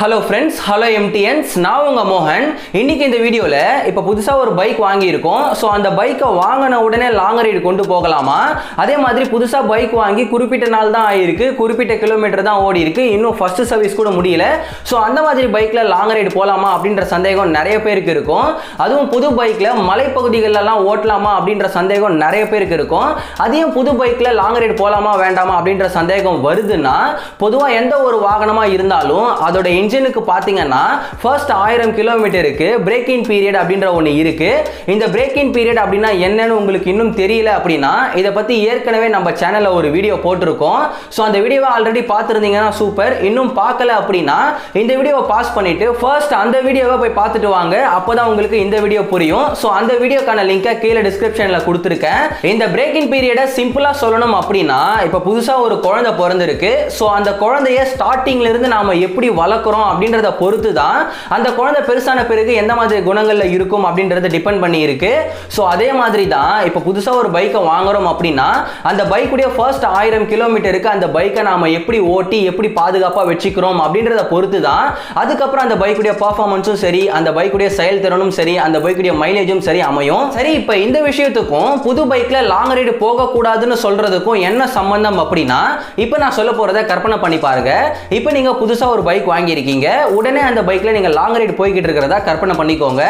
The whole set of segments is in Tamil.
ஹலோ ஃப்ரெண்ட்ஸ், ஹலோ எம்டிஎன்ஸ், நான் உங்கள் மோகன். இன்னைக்கு இந்த வீடியோவில் இப்போ புதுசாக ஒரு பைக் வாங்கியிருக்கோம். ஸோ அந்த பைக்கை வாங்கின உடனே லாங் ரைடு கொண்டு போகலாமா, அதே மாதிரி புதுசாக பைக் வாங்கி குறிப்பிட்ட நாள் தான் ஆகிருக்கு, குறிப்பிட்ட கிலோமீட்டர் தான் ஓடி இருக்கு, இன்னும் ஃபர்ஸ்ட் சர்வீஸ் கூட முடியல. ஸோ அந்த மாதிரி பைக்கில் லாங் ரைடு போகலாமா அப்படின்ற சந்தேகம் நிறைய பேருக்கு இருக்கும். அதுவும் புது பைக்கில் மலைப்பகுதிகளெல்லாம் ஓட்டலாமா அப்படின்ற சந்தேகம் நிறைய பேருக்கு இருக்கும். அதையும் புது பைக்கில் லாங் ரைடு போகலாமா வேண்டாமா அப்படின்ற சந்தேகம் வருதுன்னா, பொதுவாக எந்த ஒரு வாகனமாக இருந்தாலும் அதோட இன்ஜினுக்கு பாத்தீங்கன்னா ஃபர்ஸ்ட் 1000 கிலோமீட்டருக்கு பிரேக் இன் பீரியட் அப்படின்ற ஒன்று இருக்கு. இந்த பிரேக் இன் பீரியட் அப்படின்னா என்னன்னு உங்களுக்கு இன்னும் தெரியல அப்படின்னா, இதை பத்தி ஏற்கனவே நம்ம சேனல்ல ஒரு வீடியோ போட்டிருக்கோம். ஸோ அந்த வீடியோவை ஆல்ரெடி பார்த்துருந்தீங்கன்னா சூப்பர். இன்னும் பார்க்கல அப்படின்னா இந்த வீடியோவை பாஸ் பண்ணிட்டு ஃபர்ஸ்ட் அந்த வீடியோவை போய் பார்த்துட்டு வாங்க, அப்போதான் உங்களுக்கு இந்த வீடியோ புரியும். ஸோ அந்த வீடியோக்கான லிங்கை கீழே டிஸ்கிரிப்ஷன்ல கொடுத்துருக்கேன். இந்த பிரேக் இன் பீரியடை சிம்பிளா சொல்லணும் அப்படின்னா, இப்போ புதுசா ஒரு குழந்தை பிறந்திருக்கு. ஸோ அந்த குழந்தைய ஸ்டார்டிங்ல இருந்து நாம எப்படி வளர்க்குறோம் அப்படின்றத பொறுத்து தான் அந்த குழந்தை பெருசான பிறகு எந்த மாதிரி குணங்கள்ல இருக்கும் அப்படின்றத டிபெண்ட் பண்ணி இருக்கு. ஸோ அதே மாதிரி தான் இப்போ புதுசா ஒரு பைக்கை வாங்குறோம் அப்படின்னா, அந்த பைக்குடைய ஃபர்ஸ்ட் 1000 கிலோமீட்டருக்கு அந்த பைக்கை நாம எப்படி ஓட்டி எப்படி பாதுகாப்பா வச்சுக்கிறோம் அப்படின்றத பொறுத்து தான் அதுக்கப்புறம் அந்த பைக்குடைய பர்ஃபார்மன்ஸும் சரி, அந்த பைக்குடைய செயல்திறனும் சரி, அந்த பைக்குடைய மைலேஜும் சரி அமையும். சரி, இப்போ இந்த விஷயத்துக்கும் புது பைக்ல லாங் ரைடு போகக்கூடாதுன்னு சொல்றதுக்கும் என்ன சம்பந்தம் அப்படின்னா, இப்போ நான் சொல்ல போறதை கற்பனை பண்ணி பாருங்க. இப்போ நீங்க புதுசா ஒரு பைக் வாங்கியிருக்கீங்க, உடனே அந்த பைக்ல நீங்க லாங் ரைடு போய்கிட்டு இருக்கிறதா கற்பனை பண்ணிக்கோங்க.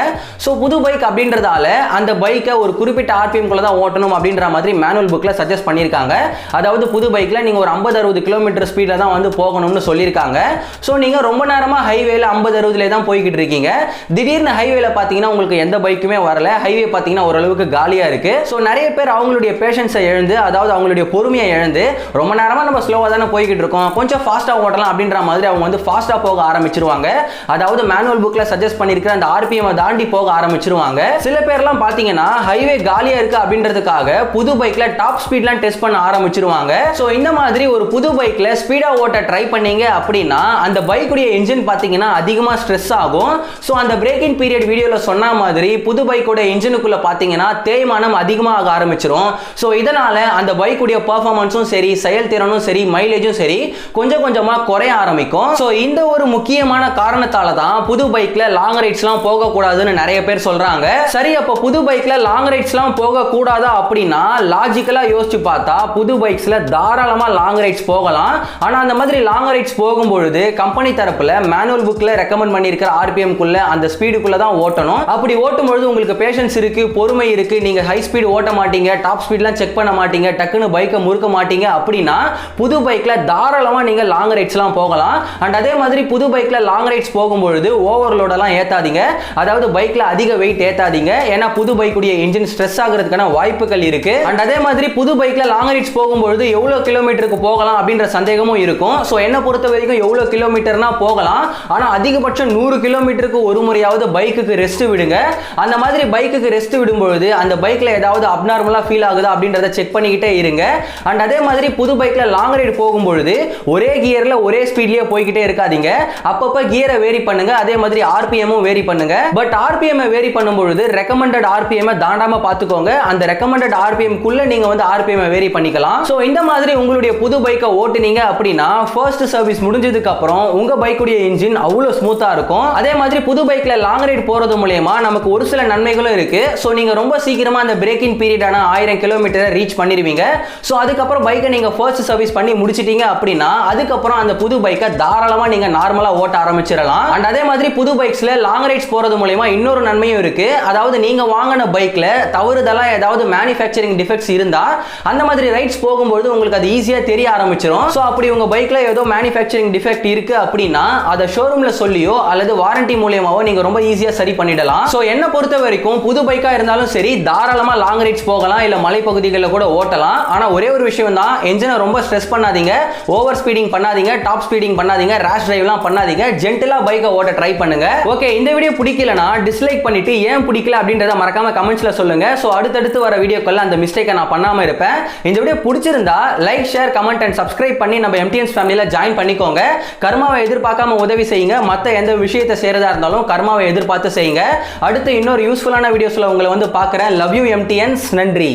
சோ புது பைக் அப்படின்றதால அந்த பைக்கை ஒரு குறிப்பிட்ட ஆர்பிஎம் குள்ள தான் ஓட்டணும் அப்படின்ற மாதிரி மேனுவல் புக்ல சஜஸ்ட் பண்ணிருக்காங்க. அதாவது புது பைக்ல நீங்க ஒரு 50-60 கிலோமீட்டர் ஸ்பீட்ல தான் வந்து போகணும்னு சொல்லியிருக்காங்க. சோ நீங்க ரொம்ப நேரமா ஹைவேல 50-60ல தான் போய்கிட்டு இருக்கீங்க. திடீர்னு ஹைவேல பாத்தீங்கன்னா உங்களுக்கு எந்த பைக்குமே வரல, ஹைவே பாத்தீங்கன்னா ஓரளவுக்கு காலியா இருக்கு. சோ நிறைய பேர் அவங்களுடைய பேஷன்ஸை இழந்து, அதாவது அவங்களுடைய பொறுமையை இழந்து, ரொம்ப நேரமா நம்ம ஸ்லோவா தானே போய்கிட்டு இருக்கோம், கொஞ்சம் ஃபாஸ்டா ஓட்டலாம் அப்படின்ற மாதிரி அவங்க வந்து ஃபாஸ்டா போக ஆரம்பிச்சிருவாங்க. அதாவது மேனுவல் புக்ல சஜஸ்ட் பண்ணிருக்கிற அந்த ஆர்பிஎம் தாண்டி போக ஆரம்பிச்சிருவாங்க. சில பேர்லாம் பாத்தீங்கன்னா ஹைவே காலியா இருக்கு அப்படின்றதுக்காக புது பைக்ல டாப் ஸ்பீட்லாம் டெஸ்ட் பண்ண ஆரம்பிச்சிருவாங்க. சோ இந்த மாதிரி ஒரு புது பைக்ல ஸ்பீடா ஓட்ட ட்ரை பண்ணீங்க அப்படின்னா அந்த பைக்குடைய என்ஜின் பாத்தீங்கன்னா அதிகமா ஸ்ட்ரெஸ் ஆகும். சோ அந்த பிரேக் இன் பீரியட் வீடியோல சொன்ன மாதிரி புது பைக்கோட என்ஜினுக்குள்ள பாத்தீங்கன்னா தேய்மானம் அதிகமாக ஆரம்பிச்சிரும். சோ இதனால அந்த பைக்குடைய பெர்ஃபார்மன்ஸும் சரி, செயல்திறனும் சரி, மைலேஜும் சரி கொஞ்சம் கொஞ்சமா குறைய ஆரம்பிக்கும். சோ இந்த ஒரு முக்கியமான காரணத்தால தான் புது பைக்ல லாங் ரைட்ஸ்லாம் போக கூடாதுன்னு நிறைய பேர் சொல்றாங்க. சரி, அப்ப புது பைக்ல லாங் ரைட்ஸ்லாம் போக கூடாதா அப்படின்னா, லாஜிக்கலா யோசிச்சு பார்த்தா புது பைக்ஸ்ல தாராளமா லாங் ரைட்ஸ் போகலாம். ஆனா அந்த மாதிரி லாங் ரைட்ஸ் போகும்பொழுது கம்பெனி தரப்புல மேனுவல் புக்ல ரெக்கமெண்ட் பண்ணியிருக்கிற ஆர்பிஎம் குள்ள அந்த ஸ்பீடுக்குள்ள தான் ஓட்டணும். அப்படி ஓட்டும் பொழுது உங்களுக்கு பேஷன்ஸ் இருக்கு, பொறுமை இருக்கு, நீங்க ஹை ஸ்பீடு ஓட்ட மாட்டீங்க, டாப் ஸ்பீட்லாம் செக் பண்ண மாட்டீங்க, டக்குன்னு பைக்கை முறுக்க மாட்டீங்க அப்படின்னா புது பைக்ல தாராளமா நீங்க லாங் ரைட்ஸ்லாம் போகலாம். அண்ட் அதே மாதிரி புது பைக்ல லாங் ரைட்ஸ் போகும்பொழுது ஓவர்லோட் எல்லாம் ஏத்தாதீங்க, அதாவது பைக்ல அதிக வெயிட் ஏத்தாதீங்க. ஏன்னா புது பைக்குடைய இன்ஜின் ஸ்ட்ரெஸ் ஆகிறதுக்கான வாய்ப்புகள் இருக்கு. அண்ட் அதே மாதிரி புது பைக்ல லாங் ரைட்ஸ் போகும்பொழுது எவ்வளவு கிலோமீட்டருக்கு போகலாம் அப்படின்ற சந்தேகமும் இருக்கும். சோ என்ன பொறுத்த வரைக்கும் எவ்வளவு கிலோமீட்டர்னா போகலாம், ஆனா அதிகபட்சம் 100 கிலோமீட்டருக்கு ஒரு முறையாவது பைக்குக்கு ரெஸ்ட் விடுங்க. அந்த மாதிரி பைக்குக்கு ரெஸ்ட் விடும்பொழுது அந்த பைக்ல ஏதாவது அப்நார்மலா ஃபீல் ஆகுதா அப்படின்றத செக் பண்ணிக்கிட்டே இருங்க. அண்ட் அதே மாதிரி புது பைக்ல லாங் ரைடு போகும்பொழுது ஒரே கியர்ல ஒரே ஸ்பீட்லயே போய்கிட்டே இருக்காதீங்க. அப்பப்ப கியரை வேரி பண்ணுங்க, அதே மாதிரி ஆர்பிஎம் வேரி பண்ணுங்க. பட் ஆர்பிஎம் வேரி பண்ணும்பொழுது ரெக்கமெண்டட் ஆர்பிஎம் தாண்டாம பாத்துக்கோங்க. அந்த ரெக்கமெண்டட் ஆர்பிஎம் குள்ள நீங்க வந்து ஆர்பிஎம் வேரி பண்ணிக்கலாம். சோ இந்த மாதிரி உங்களுடைய புது பைக்கை ஓட்டுனீங்க அப்படின்னா ஃபர்ஸ்ட் சர்வீஸ் முடிஞ்சதுக்கு அப்புறம் உங்க பைக்குடைய இன்ஜின் அவ்வளவு ஸ்மூத்தா இருக்கும். அதே மாதிரி புது பைக்ல லாங் ரைடு போறது மூலமா நமக்கு ஒரு சில நன்மைகளும் இருக்கு. சோ நீங்க ரொம்ப சீக்கிரமா அந்த பிரேக் இன் பீரியடான 1000 கிலோமீட்டரை ரீச் பண்ணிடுவீங்க. சோ அதுக்கப்புறம் பைக்கை நீங்க ஃபர்ஸ்ட் சர்வீஸ் பண்ணி முடிச்சிட்டீங்க அப்படின்னா அதுக்கப்புறம் அந்த புது பைக்கை தாராளமா நீங்க நார்மலா ஓட்ட ஆரம்பிச்சிடலாம். அண்ட் அதே மாதிரி புது பைக்ஸ்ல லாங் ரைட்ஸ் போறது மூலமா இன்னொரு நன்மையும் இருக்கு. அதாவது நீங்க வாங்கின பைக்ல தவறுதலா ஏதாவது மேனுஃபேக்சரிங் டிஃபெக்ட்ஸ் இருந்தா அந்த மாதிரி ரைட்ஸ் போகும்போது உங்களுக்கு அது ஈஸியா தெரிய ஆரம்பிச்சிடும். சோ அப்படி உங்க பைக்ல ஏதோ மேனுஃபேக்சரிங் டிஃபெக்ட் இருக்கு அப்படின்னா அதை ஷோரூம்ல சொல்லியோ அல்லது வாரண்டி மூலமாவோ நீங்க ரொம்ப ஈஸியா சரி பண்ணிடலாம். சோ என்ன பொறுத்த வரைக்கும் புது பைக்கா இருந்தாலும் சரி தாராளமா லாங் ரைட்ஸ் போகலாம், இல்ல மலைப்பகுதிகளில் கூட ஓட்டலாம். ஆனா ஒரே ஒரு விஷயம் தான், என்ஜினை ரொம்ப ஸ்ட்ரெஸ் பண்ணாதீங்க, ஓவர் ஸ்பீடிங் பண்ணாதீங்க, டாப் ஸ்பீடிங் பண்ணாதீங்க, ரேஷ் டிரைவ்லாம் பண்ணாதீங்க, ஜென்டிலா பைக்கை ஓட்ட ட்ரை பண்ணுங்க. ஓகே, இந்த வீடியோ பிடிக்கலனா டிஸ்லைக் பண்ணிட்டு ஏன் பிடிக்கல அப்படின்றத மறக்காம கமெண்ட்ஸ்ல சொல்லுங்க. சோ அடுத்தடுத்து வர வீடியோக்கள்ல அந்த மிஸ்டேக்கை நான் பண்ணாம இருப்பேன். இந்த வீடியோ பிடிச்சிருந்தா like, share, comment and subscribe பண்ணி நம்ம எம்டிஎன்ஸ் ஃபேமிலியில ஜாயின் பண்ணிக்கோங்க. கர்மாவை எதிர்பார்க்காம உதவி செய்யுங்க. மத்த எந்த விஷயத்தை செய்யறதா இருந்தாலும் கர்மாவை எதிர்பார்த்து செய்யுங்க. அடுத்து இன்னொரு யூஸ்ஃபுல்லான வீடியோஸ்ல உங்களை வந்து பார்க்கறேன். லவ் யூ எம்டிஎன்ஸ். நன்றி.